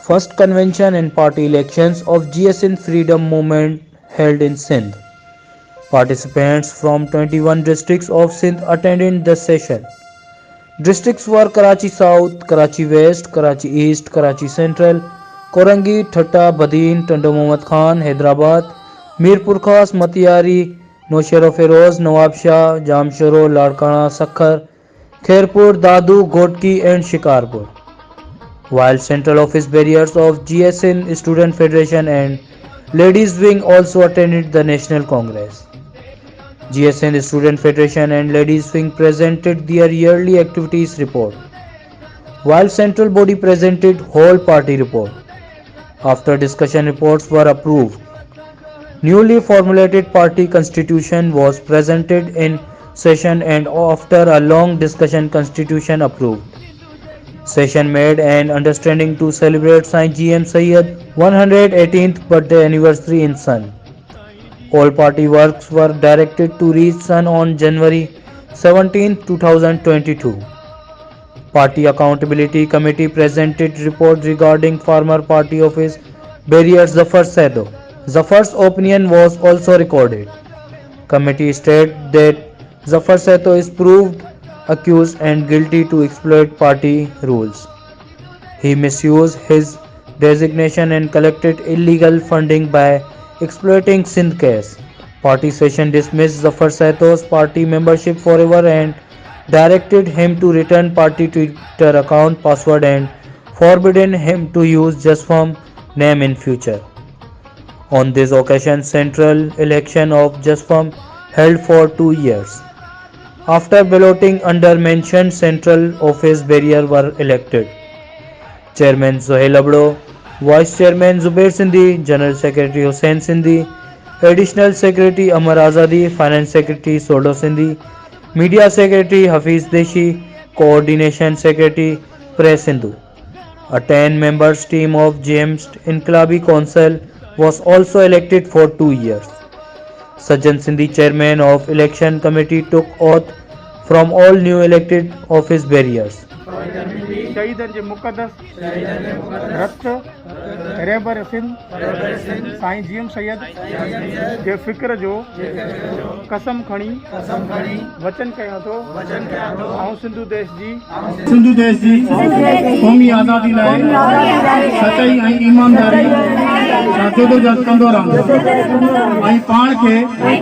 First convention and party elections of Jeay Sindh Freedom Movement held in Sindh. Participants from 21 districts of Sindh attended the session. Districts were Karachi South, Karachi West, Karachi East, Karachi Central, Korangi, Thatta, Badin, Tanda Muhammad Khan, Hyderabad, Mirpur Khas, Matiari, Noshero Feroz, Nawab Shah, Jamshoro, Ladkana, Sakhar, Khairpur, Dadu, Gotki and Shikarpur. While central office bearers of GSN Student Federation and Ladies Wing also attended the National Congress. GSN Student Federation and Ladies Wing presented their yearly activities report, while central body presented whole party report. After discussion reports were approved, newly formulated party constitution was presented in session and after a long discussion constitution approved. Session made an understanding to celebrate Saint GM Sayyid 118th birthday anniversary in Sun. All party works were directed to reach Sun on January 17, 2022. Party Accountability Committee presented report regarding former party office bearer Zafar Saido. Zafar's opinion was also recorded. Committee stated that Zafar Saido is proved accused and guilty to exploit party rules. He misused his designation and collected illegal funding by exploiting Sindh case. Party session dismissed Zafar Saido's party membership forever and directed him to return party Twitter account password and forbidden him to use JSFM name in future. On this occasion, central election of JSFM held for 2 years. After balloting under mentioned central office bearer were elected. Chairman Sohail Abdo, Vice Chairman Zubair Sindhi, General Secretary Hussain Sindhi, Additional Secretary Amar Azadi, Finance Secretary Sodo Sindhi, Media Secretary Hafiz Deshi, Coordination Secretary Press Sindhu. A 10 members team of James Inqilabi Council was also elected for 2 years. Sajjan Sindhi, Chairman of Election Committee, took oath from all new elected office bearers. शहीदन जे मुक़दस रथ रहबर Sindh Sai GM Syed जे फ़िक्र जो कसम खणी वचन कयां थो ऐं सिंधु देश जी क़ौमी आज़ादी लाइ सचाई ऐं ईमानदारी सां जदोजहद कंदो रहंदो ऐं पाण खे